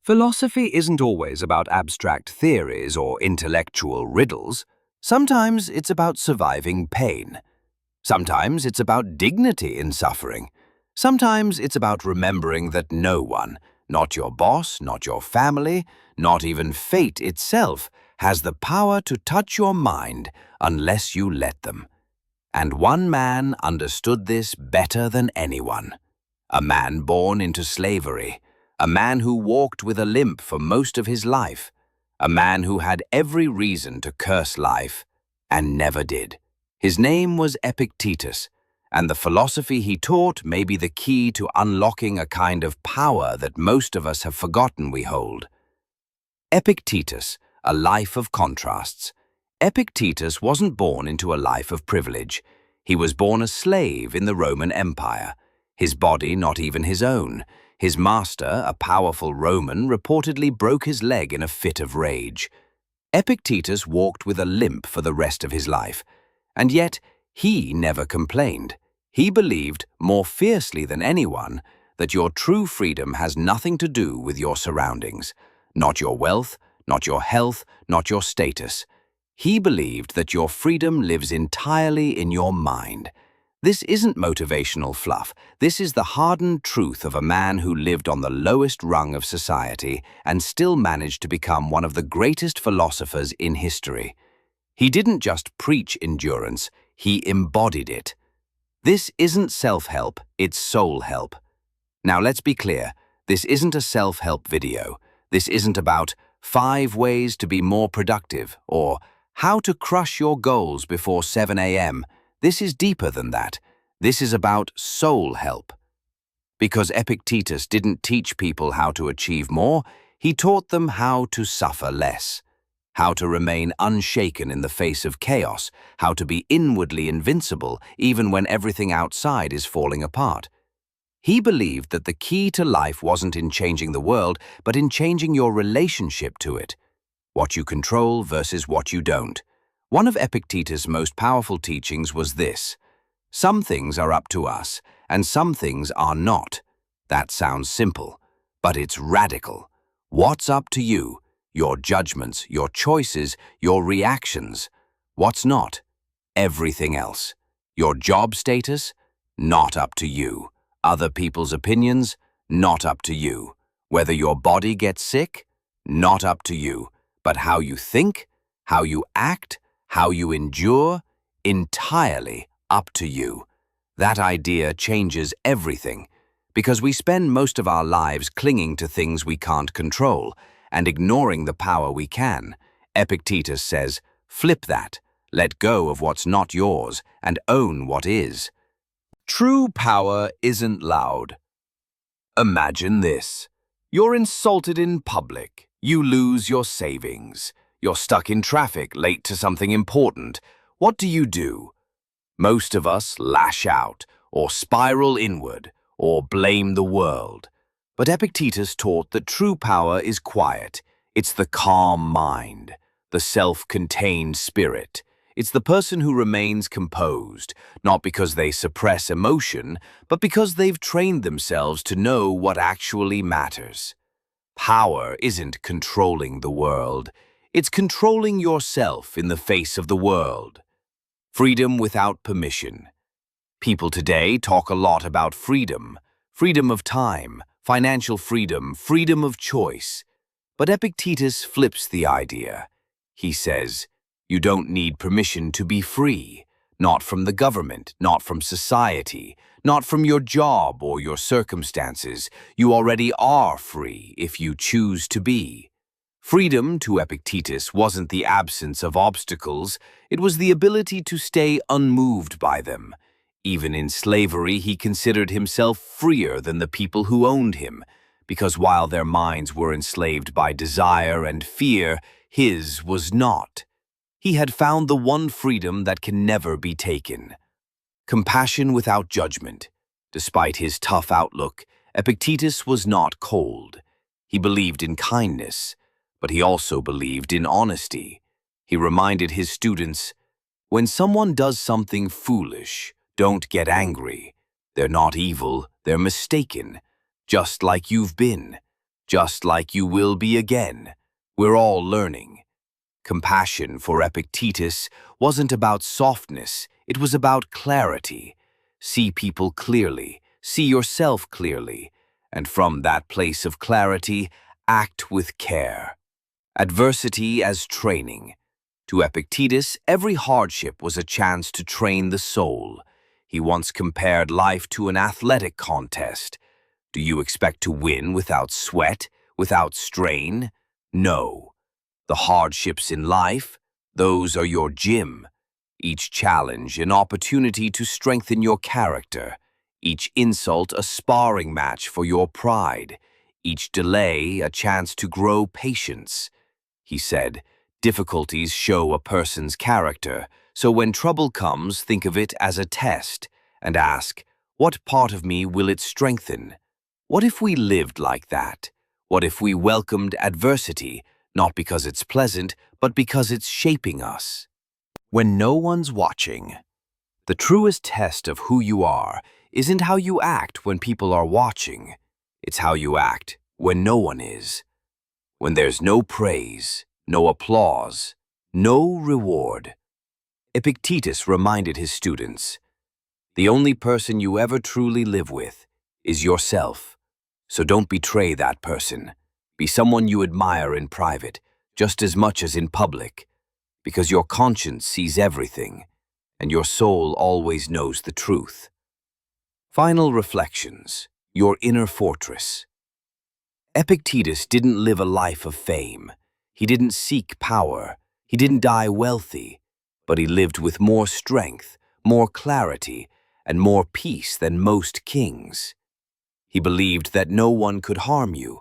Philosophy isn't always about abstract theories or intellectual riddles. Sometimes it's about surviving pain. Sometimes it's about dignity in suffering. Sometimes it's about remembering that no one, not your boss, not your family, not even fate itself, has the power to touch your mind unless you let them. And one man understood this better than anyone. A man born into slavery. A man who walked with a limp for most of his life. A man who had every reason to curse life and never did. His name was Epictetus, and the philosophy he taught may be the key to unlocking a kind of power that most of us have forgotten we hold. Epictetus, a life of contrasts. Epictetus wasn't born into a life of privilege. He was born a slave in the Roman Empire, his body not even his own. His master, a powerful Roman, reportedly broke his leg in a fit of rage. Epictetus walked with a limp for the rest of his life, and yet he never complained. He believed, more fiercely than anyone, that your true freedom has nothing to do with your surroundings, not your wealth, not your health, not your status. He believed that your freedom lives entirely in your mind. This isn't motivational fluff. This is the hardened truth of a man who lived on the lowest rung of society and still managed to become one of the greatest philosophers in history. He didn't just preach endurance, he embodied it. This isn't self-help, it's soul-help. Now let's be clear, this isn't a self-help video. This isn't about 5 ways to be more productive or how to crush your goals before 7 a.m. This is deeper than that. This is about soul help. Because Epictetus didn't teach people how to achieve more, he taught them how to suffer less, how to remain unshaken in the face of chaos, how to be inwardly invincible even when everything outside is falling apart. He believed that the key to life wasn't in changing the world, but in changing your relationship to it. What you control versus what you don't. One of Epictetus' most powerful teachings was this: some things are up to us, and some things are not. That sounds simple, but it's radical. What's up to you? Your judgments, your choices, your reactions. What's not? Everything else. Your job status? Not up to you. Other people's opinions? Not up to you. Whether your body gets sick? Not up to you. But how you think, how you act, how you endure, entirely up to you. That idea changes everything, because we spend most of our lives clinging to things we can't control and ignoring the power we can. Epictetus says, flip that, let go of what's not yours and own what is. True power isn't loud. Imagine this. You're insulted in public. You lose your savings. You're stuck in traffic, late to something important. What do? Most of us lash out, or spiral inward, or blame the world. But Epictetus taught that true power is quiet. It's the calm mind, the self-contained spirit. It's the person who remains composed, not because they suppress emotion, but because they've trained themselves to know what actually matters. Power isn't controlling the world. It's controlling yourself in the face of the world. Freedom without permission. People today talk a lot about freedom. Freedom of time, financial freedom, freedom of choice. But Epictetus flips the idea. He says, you don't need permission to be free. Not from the government, not from society, not from your job or your circumstances. You already are free if you choose to be. Freedom, to Epictetus, wasn't the absence of obstacles, it was the ability to stay unmoved by them. Even in slavery, he considered himself freer than the people who owned him, because while their minds were enslaved by desire and fear, his was not. He had found the one freedom that can never be taken. Compassion without judgment. Despite his tough outlook, Epictetus was not cold. He believed in kindness, but he also believed in honesty. He reminded his students, when someone does something foolish, don't get angry. They're not evil, they're mistaken, just like you've been. just like you will be again. We're all learning. Compassion for Epictetus wasn't about softness, it was about clarity. See people clearly, see yourself clearly, and from that place of clarity, act with care. Adversity as training. To Epictetus, every hardship was a chance to train the soul. He once compared life to an athletic contest. Do you expect to win without sweat, without strain? No. The hardships in life, those are your gym. Each challenge an opportunity to strengthen your character. Each insult a sparring match for your pride. Each delay a chance to grow patience. He said, difficulties show a person's character, so when trouble comes, think of it as a test and ask, what part of me will it strengthen? What if we lived like that? What if we welcomed adversity, not because it's pleasant, but because it's shaping us? When no one's watching. The truest test of who you are isn't how you act when people are watching. It's how you act when no one is. When there's no praise, no applause, no reward. Epictetus reminded his students, the only person you ever truly live with is yourself. So don't betray that person. Be someone you admire in private, just as much as in public, because your conscience sees everything, and your soul always knows the truth. Final reflections, your inner fortress. Epictetus didn't live a life of fame. He didn't seek power. He didn't die wealthy, but he lived with more strength, more clarity, and more peace than most kings. He believed that no one could harm you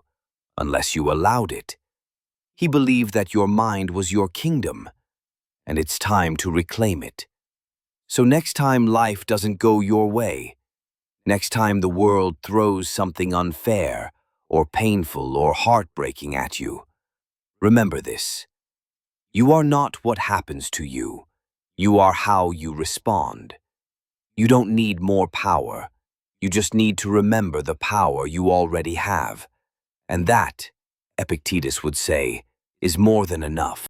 unless you allowed it. He believed that your mind was your kingdom, and it's time to reclaim it. So next time life doesn't go your way, next time the world throws something unfair or painful or heartbreaking at you, remember this. You are not what happens to you. You are how you respond. You don't need more power. You just need to remember the power you already have. And that, Epictetus would say, is more than enough.